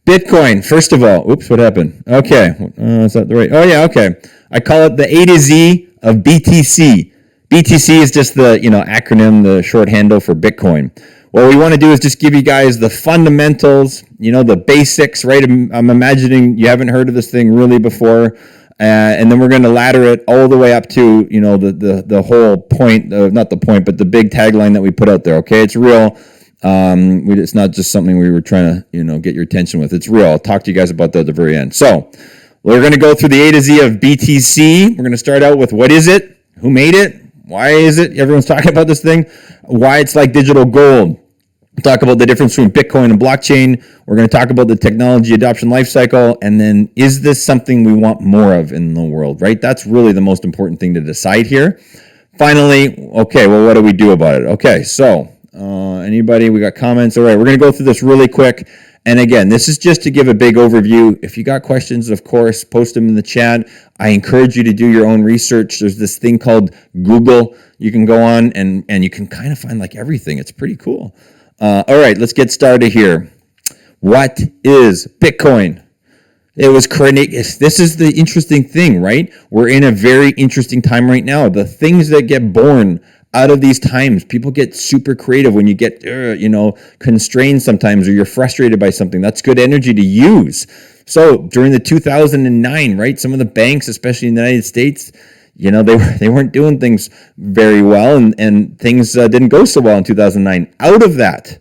Bitcoin, first of all, oops, what happened? Okay, is that the right? Oh yeah, okay. I call it the A-to-Z of BTC. BTC is just the acronym, the short handle for Bitcoin. What we want to do is just give you guys the fundamentals, the basics, right? I'm imagining you haven't heard of this thing really before, and then we're going to ladder it all the way up to the whole point, not the point, but the big tagline that we put out there. Okay, it's real. It's not just something we were trying to get your attention with. It's real. I'll talk to you guys about that at the very end. So we're going to go through the A-to-Z of BTC. We're going to start out with what is it, who made it, why is it everyone's talking about this thing, why it's like digital gold. We'll talk about the difference between Bitcoin and blockchain. We're going to talk about the technology adoption life cycle, and then is this something we want more of in the world, right? That's really the most important thing to decide here. Finally, okay, well, what do we do about it? Okay, so anybody, we got comments? All right, we're going to go through this really quick. And again, this is just to give a big overview. If you got questions, of course, post them in the chat. I encourage you to do your own research. There's this thing called Google. You can go on and you can kind of find like everything. It's pretty cool. All right, let's get started here. What is Bitcoin? It was created. This is the interesting thing, right? We're in a very interesting time right now. The things that get born out of these times, people get super creative when you get, constrained sometimes, or you're frustrated by something. That's good energy to use. So during the 2009, right, some of the banks, especially in the United States, they weren't doing things very well, and things didn't go so well in 2009. Out of that,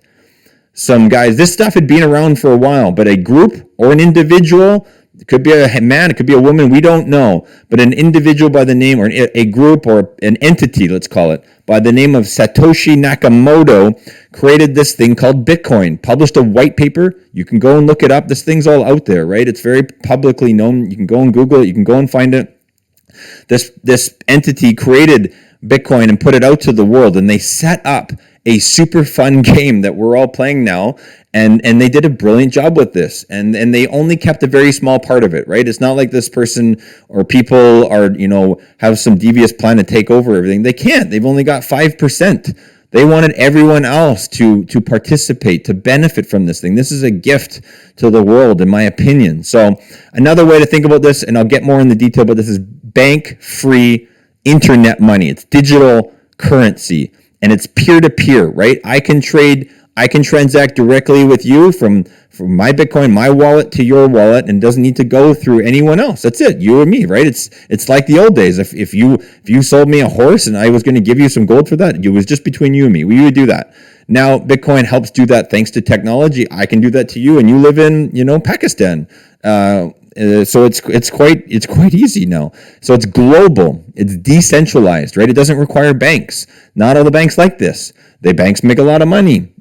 some guys, this stuff had been around for a while, but a group or an individual, it could be a man, it could be a woman, we don't know, but an individual by the name, or a group or an entity, let's call it, by the name of Satoshi Nakamoto, created this thing called Bitcoin, published a white paper. You can go and look it up. This thing's all out there, right? It's very publicly known. You can go and Google it. You can go and find it. This entity created Bitcoin and put it out to the world, and they set up a super fun game that we're all playing now, and they did a brilliant job with this, and they only kept a very small part of it, right? It's not like this person or people are have some devious plan to take over everything. They can't. They've only got 5%. They wanted everyone else to participate, to benefit from this thing. This is a gift to the world, in my opinion. So another way to think about this, and I'll get more in the detail, but this is bank-free internet money. It's digital currency, and it's peer-to-peer, right? I can transact directly with you from my Bitcoin, my wallet, to your wallet, and doesn't need to go through anyone else. That's it, you and me, right? It's like the old days. If you sold me a horse and I was going to give you some gold for that, it was just between you and me. We would do that. Now Bitcoin helps do that thanks to technology. I can do that to you, and you live in Pakistan. So it's quite easy now. So it's global. It's decentralized, right? It doesn't require banks. Not all the banks like this. Banks make a lot of money.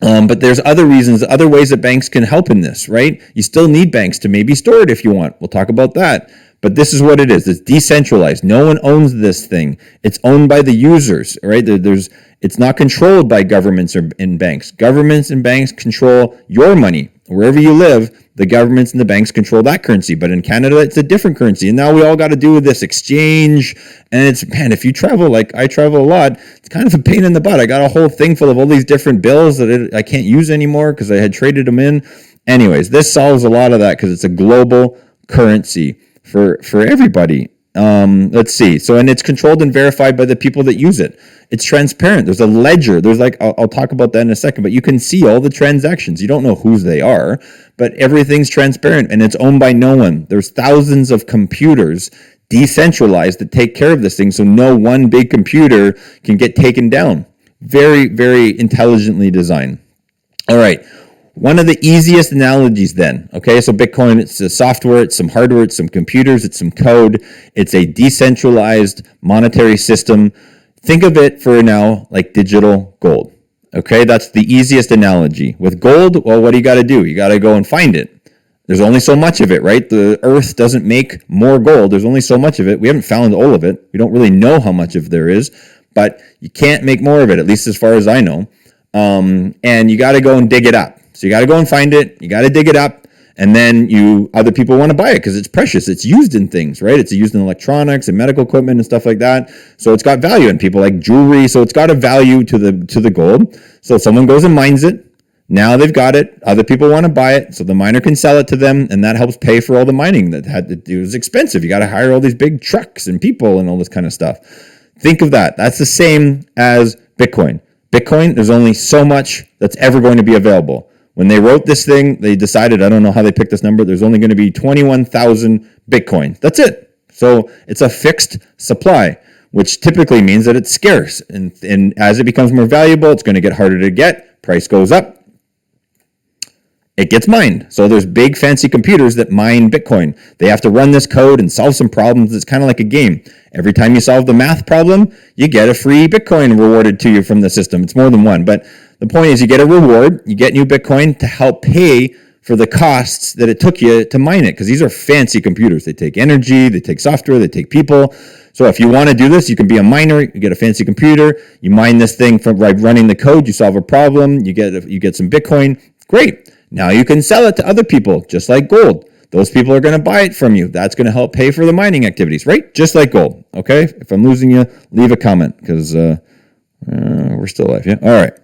But there's other reasons, other ways that banks can help in this, right? You still need banks to maybe store it if you want. We'll talk about that. But this is what it is. It's decentralized. No one owns this thing. It's owned by the users, right? It's not controlled by governments or in banks. Governments and banks control your money. Wherever you live, the governments and the banks control that currency. But in Canada, it's a different currency. And now we all got to do this exchange. And if you travel, like I travel a lot, it's kind of a pain in the butt. I got a whole thing full of all these different bills that I can't use anymore because I had traded them in. Anyways, this solves a lot of that because it's a global currency for everybody. Let's see. So, and it's controlled and verified by the people that use it. It's transparent. There's a ledger. There's I'll talk about that in a second, but you can see all the transactions. You don't know whose they are, but everything's transparent and it's owned by no one. There's thousands of computers decentralized that take care of this thing. So no one big computer can get taken down. Very, very intelligently designed. All right. One of the easiest analogies then, okay, so Bitcoin, it's a software, it's some hardware, it's some computers, it's some code, it's a decentralized monetary system. Think of it for now like digital gold, okay? That's the easiest analogy. With gold, well, what do? You got to go and find it. There's only so much of it, right? The earth doesn't make more gold. There's only so much of it. We haven't found all of it. We don't really know how much of there is, but you can't make more of it, at least as far as I know. And you got to go and dig it up. So you got to go and find it. You got to dig it up. And then other people want to buy it because it's precious. It's used in things, right? It's used in electronics and medical equipment and stuff like that. So it's got value, and people like jewelry. So it's got a value to the gold. So someone goes and mines it. Now they've got it. Other people want to buy it, so the miner can sell it to them, and that helps pay for all the mining it was expensive. You got to hire all these big trucks and people and all this kind of stuff. Think of that. That's the same as Bitcoin. Bitcoin, there's only so much that's ever going to be available. When they wrote this thing, they decided, I don't know how they picked this number, there's only going to be 21,000 Bitcoin. That's it. So it's a fixed supply, which typically means that it's scarce. And as it becomes more valuable, it's going to get harder to get. Price goes up. It gets mined. So there's big fancy computers that mine Bitcoin. They have to run this code and solve some problems. It's kind of like a game. Every time you solve the math problem, you get a free Bitcoin rewarded to you from the system. It's more than one. But the point is you get a reward, you get new Bitcoin to help pay for the costs that it took you to mine it. Because these are fancy computers. They take energy, they take software, they take people. So if you want to do this, you can be a miner, you get a fancy computer, you mine this thing from running the code, you solve a problem, you get some Bitcoin. Great. Now you can sell it to other people, just like gold. Those people are going to buy it from you. That's going to help pay for the mining activities, right? Just like gold, okay? If I'm losing you, leave a comment, because we're still alive, yeah? All right.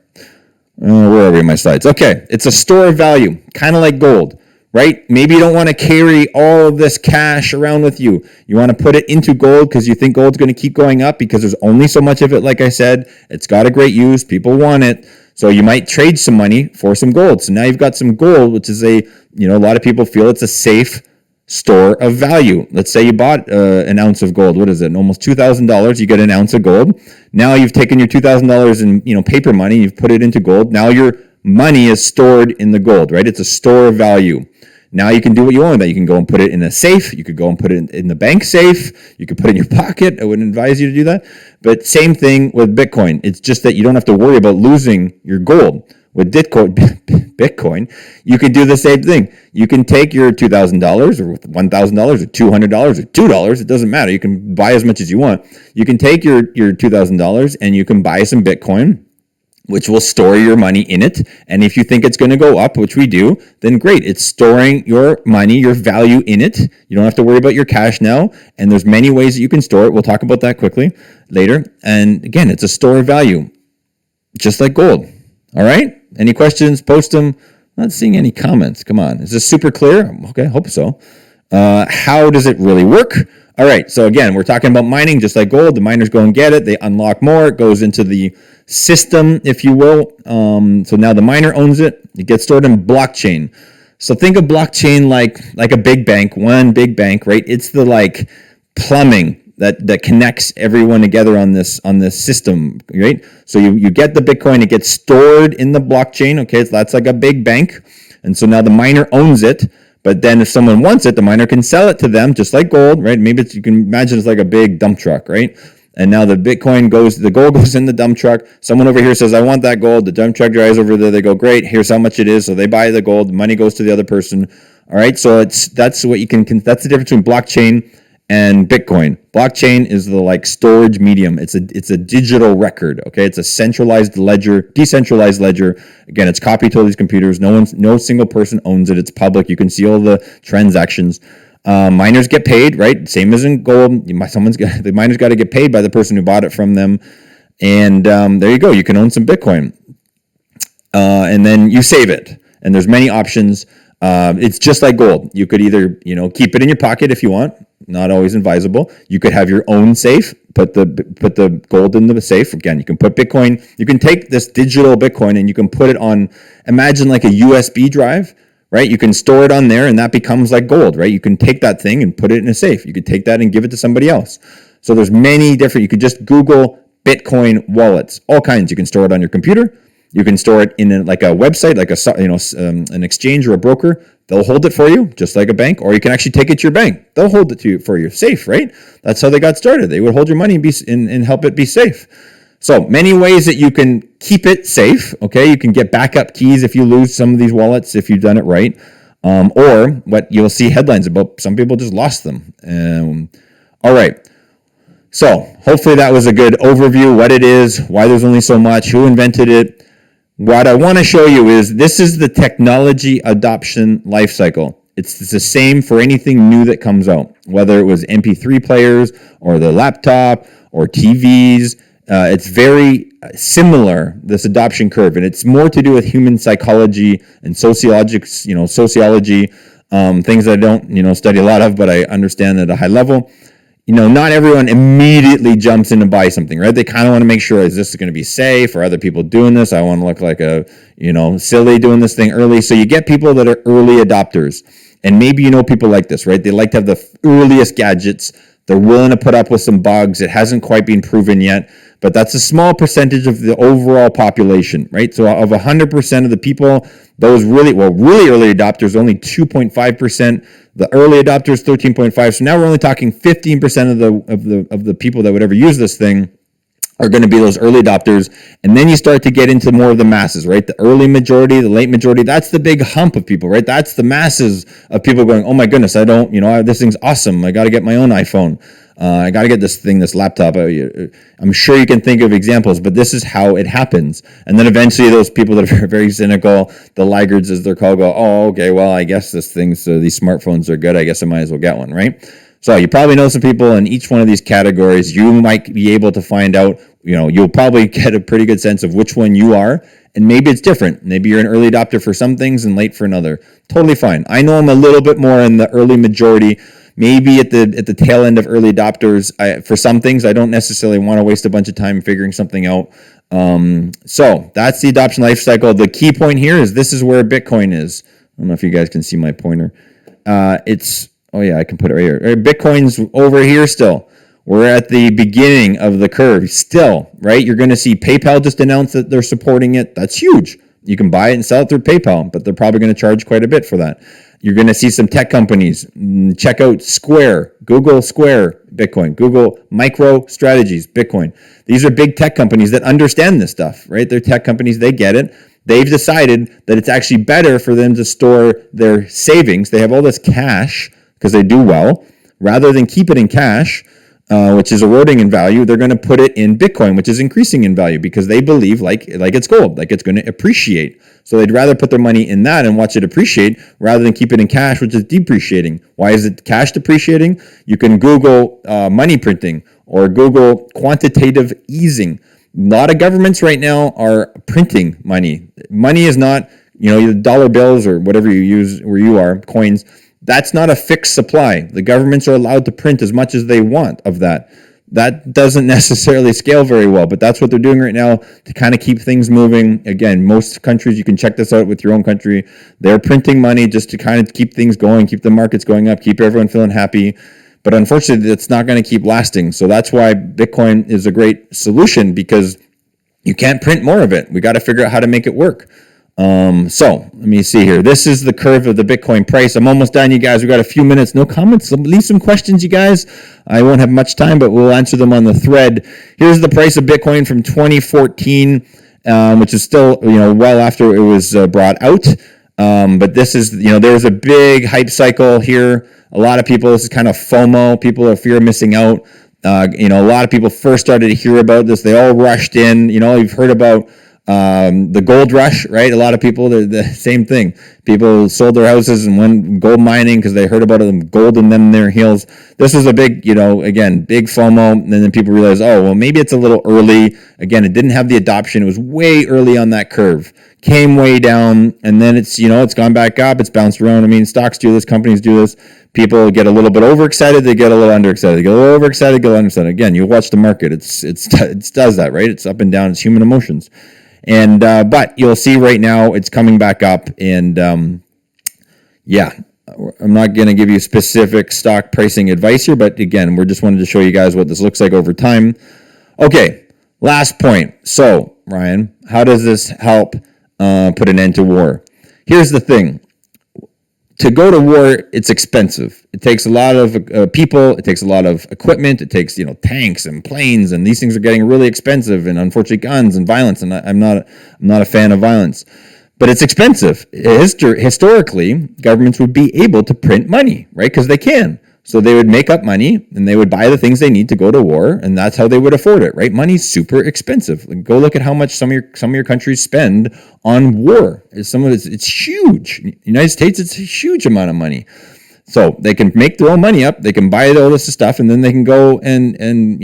Where are we in my slides? Okay, it's a store of value, kind of like gold, right? Maybe you don't want to carry all of this cash around with you. You want to put it into gold because you think gold's going to keep going up because there's only so much of it, like I said. It's got a great use. People want it. So you might trade some money for some gold. So now you've got some gold, which is a lot of people feel it's a safe store of value. Let's say you bought an ounce of gold. What is it? Almost $2,000. You get an ounce of gold. Now you've taken your $2,000 in paper money. You've put it into gold. Now your money is stored in the gold, right? It's a store of value. Now you can do what you want with that. You can go and put it in a safe. You could go and put it in the bank safe. You could put it in your pocket. I wouldn't advise you to do that. But same thing with Bitcoin. It's just that you don't have to worry about losing your gold. With Bitcoin, you could do the same thing. You can take your $2,000 or $1,000 or $200 or $2. It doesn't matter. You can buy as much as you want. You can take your $2,000 and you can buy some Bitcoin, which will store your money in it. And if you think it's going to go up, which we do, then great. It's storing your money, your value in it. You don't have to worry about your cash now. And there's many ways that you can store it. We'll talk about that quickly later. And again, it's a store of value, just like gold. All right? Any questions? Post them. I'm not seeing any comments. Come on. Is this super clear? Okay, hope so. How does it really work? All right, so again, we're talking about mining just like gold. The miners go and get it. They unlock more. It goes into the system, if you will. So now the miner owns it. It gets stored in blockchain. So think of blockchain like a big bank, one big bank, right? It's the plumbing that connects everyone together on this system, right? So you get the Bitcoin, it gets stored in the blockchain, okay? So that's like a big bank. And so now the miner owns it. But then if someone wants it, the miner can sell it to them, just like gold, right? Maybe you can imagine it's like a big dump truck, right? And now the gold goes in the dump truck. Someone over here says, I want that gold. The dump truck drives over there. They go, great, here's how much it is. So they buy the gold. The money goes to the other person. All right, so that's the difference between blockchain and Bitcoin. Blockchain is the storage medium. It's a digital record, okay? It's a centralized ledger, decentralized ledger. Again, it's copied to all these computers. No single person owns it. It's public. You can see all the transactions. Miners get paid, right? Same as in gold. The miners got to get paid by the person who bought it from them. And there you go. You can own some Bitcoin. And then you save it. And there's many options. It's just like gold. You could either, keep it in your pocket if you want. Not always advisable. You could have your own safe, put the gold in the safe. Again, you can put Bitcoin, you can take this digital Bitcoin and you can put it on, imagine like a USB drive, right? You can store it on there and that becomes like gold, right? You can take that thing and put it in a safe. You could take that and give it to somebody else. So there's many different, you could just Google Bitcoin wallets, all kinds. You can store it on your computer. You can store it in a website, an exchange or a broker. They'll hold it for you, just like a bank, or you can actually take it to your bank. They'll hold it for you safe, right? That's how they got started. They would hold your money and help it be safe. So many ways that you can keep it safe, okay? You can get backup keys if you lose some of these wallets, if you've done it right. Or what you'll see headlines about, some people just lost them. All right. So hopefully that was a good overview, what it is, why there's only so much, who invented it. What I want to show you is this is the technology adoption life cycle. It's the same for anything new that comes out, whether it was MP3 players or the laptop or TVs. It's very similar, this adoption curve, and it's more to do with human psychology and sociology, things that I don't, study a lot of, but I understand at a high level. Not everyone immediately jumps in and buys something, right? They kind of want to make sure, is this going to be safe? Are other people doing this? I want to look like a, silly doing this thing early. So you get people that are early adopters. And maybe people like this, right? They like to have the earliest gadgets. They're willing to put up with some bugs. It hasn't quite been proven yet, but that's a small percentage of the overall population, right? So of 100% of the people, those really early adopters, only 2.5%. The early adopters, 13.5%. So now we're only talking 15% of the people that would ever use this thing are going to be those early adopters. And then you start to get into more of the masses, right? The early majority, the late majority, that's the big hump of people, right? That's the masses of people going, oh my goodness, I don't, this thing's awesome. I got to get my own iPhone. I got to get this laptop. I'm sure you can think of examples, but this is how it happens. And then eventually those people that are very cynical, the laggards as they're called, go, oh, okay, well, I guess these smartphones are good. I guess I might as well get one, right? So you probably know some people in each one of these categories. You might be able to find out, you'll probably get a pretty good sense of which one you are. And maybe it's different. Maybe you're an early adopter for some things and late for another. Totally fine. I know I'm a little bit more in the early majority, maybe at the tail end of early adopters. For some things, I don't necessarily want to waste a bunch of time figuring something out. So that's the adoption life cycle. The key point here is this is where Bitcoin is. I don't know if you guys can see my pointer. Oh yeah, I can put it right here. Bitcoin's over here still. We're at the beginning of the curve still, right? You're going to see PayPal just announced that they're supporting it. That's huge. You can buy it and sell it through PayPal, but they're probably going to charge quite a bit for that. You're going to see some tech companies. Check out Square, Google Square, Bitcoin, Google MicroStrategies, Bitcoin. These are big tech companies that understand this stuff, right? They're tech companies. They get it. They've decided that it's actually better for them to store their savings. They have all this cash because they do well. Rather than keep it in cash, which is eroding in value, they're going to put it in Bitcoin, which is increasing in value because they believe like it's gold, like it's going to appreciate. So they'd rather put their money in that and watch it appreciate rather than keep it in cash, which is depreciating. Why is it cash depreciating? You can Google money printing or Google quantitative easing. A lot of governments right now are printing money. Money is not, dollar bills or whatever you use where you are, coins. That's not a fixed supply. The governments are allowed to print as much as they want of that. That doesn't necessarily scale very well, but that's what they're doing right now to kind of keep things moving. Again, most countries, you can check this out with your own country, they're printing money just to kind of keep things going, keep the markets going up, keep everyone feeling happy. But unfortunately, it's not going to keep lasting. So that's why Bitcoin is a great solution because you can't print more of it. We got to figure out how to make it work. So let me see here. This is the curve of the Bitcoin price. I'm almost done, you guys. We got a few minutes. No comments. Leave some questions, you guys. I won't have much time, but we'll answer them on the thread. Here's the price of Bitcoin from 2014, which is still, well after it was brought out. But this is, there's a big hype cycle here. A lot of people, this is kind of FOMO. People are fear of missing out. A lot of people first started to hear about this. They all rushed in. You've heard about the gold rush, right? A lot of people, the same thing. People sold their houses and went gold mining because they heard about it, gold in them their heels. This was a big, again, big FOMO. And then people realized, oh, well, maybe it's a little early. Again, it didn't have the adoption. It was way early on that curve. Came way down, and then it's, it's gone back up. It's bounced around. I mean, stocks do this, companies do this. People get a little bit overexcited. They get a little underexcited. They get a little overexcited. Get a little underexcited. Again, you watch the market. It does that, right? It's up and down. It's human emotions. And but you'll see right now it's coming back up, and I'm not going to give you specific stock pricing advice here, but again, we're just wanted to show you guys what this looks like over time. Okay, last point. So, Ryan, how does this help put an end to war? Here's the thing. To go to war, it's expensive. It takes a lot of people. It takes a lot of equipment. It takes, tanks and planes, and these things are getting really expensive. And unfortunately, guns and violence. And I'm not a fan of violence, but it's expensive. Historically, governments would be able to print money, right? Because they can. So they would make up money and they would buy the things they need to go to war, and that's how they would afford it, right? Money's super expensive. Go look at how much some of your countries spend on war. It's huge. United States, it's a huge amount of money. So they can make their own money up, they can buy all this stuff, and then they can go and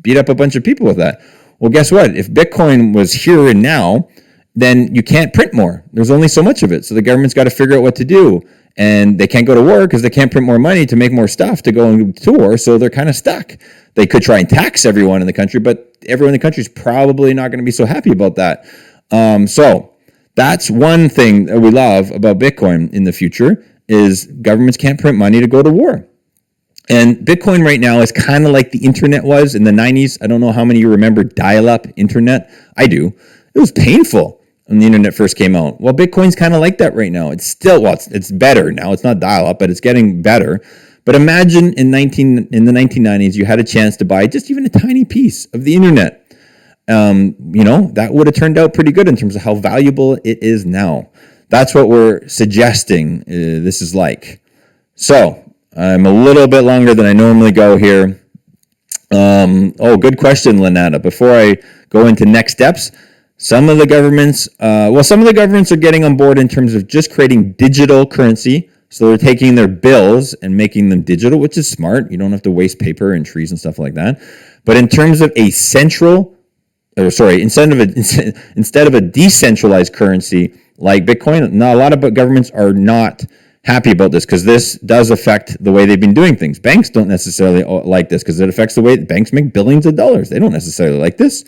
beat up a bunch of people with that. Well, guess what? If Bitcoin was here and now, then you can't print more. There's only so much of it. So the government's got to figure out what to do. And they can't go to war because they can't print more money to make more stuff to go to war. So they're kind of stuck. They could try and tax everyone in the country, but everyone in the country is probably not going to be so happy about that. So that's one thing that we love about Bitcoin in the future is governments can't print money to go to war. And Bitcoin right now is kind of like the internet was in the 90s. I don't know how many of you remember dial-up internet. I do. It was painful when the internet first came out. Well, Bitcoin's kind of like that right now. It's still, well, it's better now. It's not dial-up, but it's getting better. But imagine in the 1990s, you had a chance to buy just even a tiny piece of the internet. That would have turned out pretty good in terms of how valuable it is now. That's what we're suggesting this is like. So I'm a little bit longer than I normally go here. Good question, Lynetta. Before I go into next steps, some of the governments are getting on board in terms of just creating digital currency. So they're taking their bills and making them digital, which is smart. You don't have to waste paper and trees and stuff like that. But in terms of instead of a decentralized currency like Bitcoin, a lot of governments are not happy about this because this does affect the way they've been doing things. Banks don't necessarily like this because it affects the way banks make billions of dollars. They don't necessarily like this.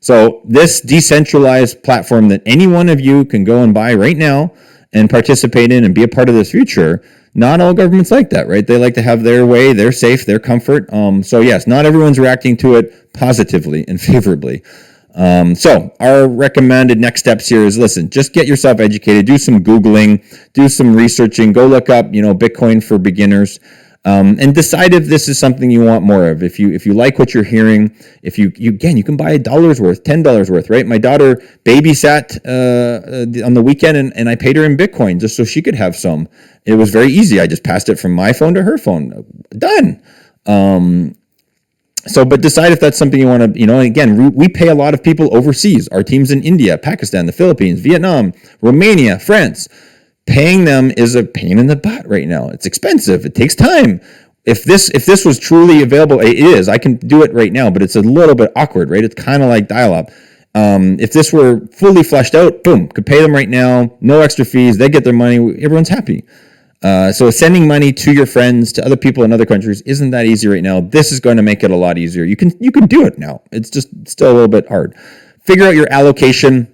So this decentralized platform that any one of you can go and buy right now and participate in and be a part of this future, not all governments like that, right? They like to have their way, their safe, their comfort. So yes, not everyone's reacting to it positively and favorably. So our recommended next steps here is, listen, just get yourself educated, do some Googling, do some researching, go look up, Bitcoin for beginners, and decide if this is something you want more of. If you like what you're hearing, you can buy $1 worth, $10 worth, right? My daughter babysat on the weekend and I paid her in Bitcoin just so she could have some. It was very easy. I just passed it from my phone to her phone. Done. But decide if that's something you want to, again, we pay a lot of people overseas. Our teams in India, Pakistan, the Philippines, Vietnam, Romania, France. Paying them is a pain in the butt right now. It's expensive. It takes time. If this was truly available, it is. I can do it right now, but it's a little bit awkward, right? It's kind of like dial-up. If this were fully fleshed out, boom, could pay them right now, no extra fees. They get their money. Everyone's happy. So sending money to your friends, to other people in other countries, isn't that easy right now. This is going to make it a lot easier. You can do it now. It's just still a little bit hard. Figure out your allocation.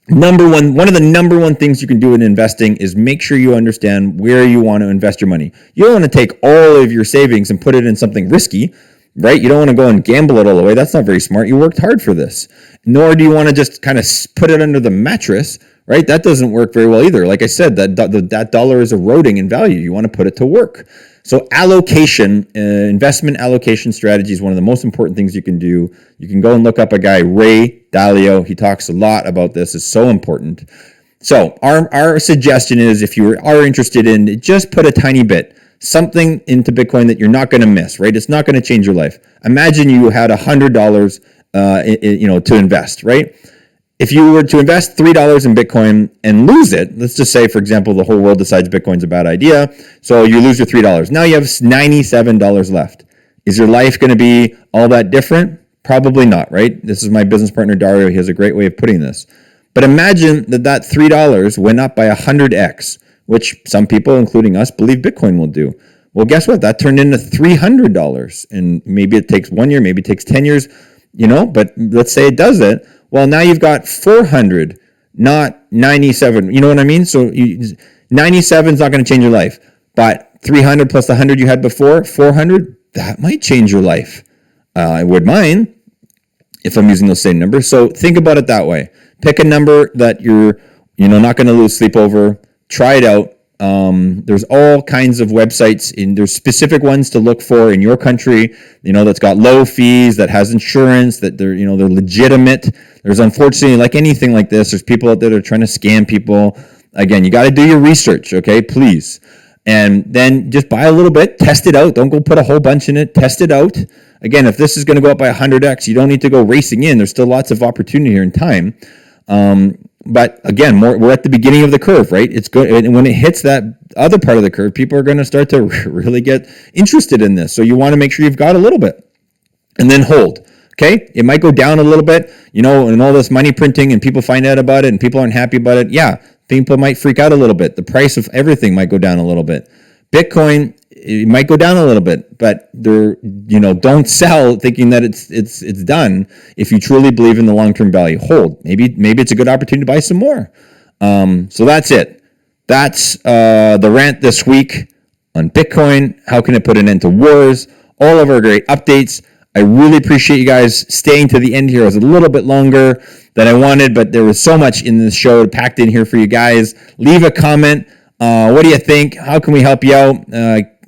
One of the number one things you can do in investing is make sure you understand where you want to invest your money. You don't want to take all of your savings and put it in something risky, right? You don't want to go and gamble it all away. That's not very smart. You worked hard for this. Nor do you want to just kind of put it under the mattress, right? That doesn't work very well either. Like I said, that dollar is eroding in value. You want to put it to work. So allocation, investment allocation strategy is one of the most important things you can do. You can go and look up a guy, Ray Dalio. He talks a lot about this. It's so important. So our suggestion is, if you are interested in, just put a tiny bit, something into Bitcoin that you're not going to miss, right? It's not going to change your life. Imagine you had $100, to invest, right? If you were to invest $3 in Bitcoin and lose it, let's just say, for example, the whole world decides Bitcoin's a bad idea, so you lose your $3. Now you have $97 left. Is your life going to be all that different? Probably not, right? This is my business partner, Dario. He has a great way of putting this. But imagine that $3 went up by 100x, which some people, including us, believe Bitcoin will do. Well, guess what? That turned into $300. And maybe it takes 1 year, maybe it takes 10 years, but let's say it does it. Well, now you've got 400, not 97. You know what I mean? So 97 is not going to change your life. But 300 plus the 100 you had before, 400, that might change your life. I would mine if I'm using those same numbers. So think about it that way. Pick a number that you're not going to lose sleep over. Try it out. There's all kinds of websites, and there's specific ones to look for in your country, that's got low fees, that has insurance, that they're legitimate. There's, unfortunately, like anything like this, there's people out there that are trying to scam people. Again, you got to do your research, okay, please. And then just buy a little bit, test it out. Don't go put a whole bunch in it. Test it out. Again, if this is going to go up by 100x, you don't need to go racing in. There's still lots of opportunity here in time. But again, we're at the beginning of the curve, right? It's good. And when it hits that other part of the curve, people are going to start to really get interested in this. So you want to make sure you've got a little bit, and then hold. Okay, it might go down a little bit, and all this money printing and people find out about it and people aren't happy about it. Yeah, people might freak out a little bit. The price of everything might go down a little bit. Bitcoin, it might go down a little bit, but don't sell thinking that it's done. If you truly believe in the long-term value, hold. Maybe it's a good opportunity to buy some more. So that's it. That's the rant this week on Bitcoin. How can it put an end to wars? All of our great updates. I really appreciate you guys staying to the end here. It was a little bit longer than I wanted, but there was so much in this show packed in here for you guys. Leave a comment. What do you think? How can we help you out?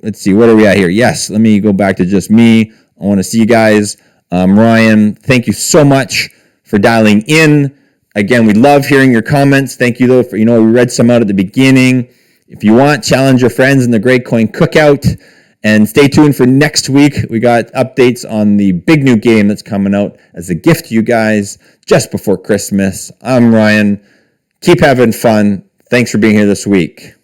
Let's see. What are we at here? Yes, let me go back to just me. I want to see you guys. Ryan, thank you so much for dialing in. Again, we love hearing your comments. Thank you, though, for, we read some out at the beginning. If you want, challenge your friends in the Great Coin Cookout. And stay tuned for next week. We got updates on the big new game that's coming out as a gift to you guys just before Christmas. I'm Ryan. Keep having fun. Thanks for being here this week.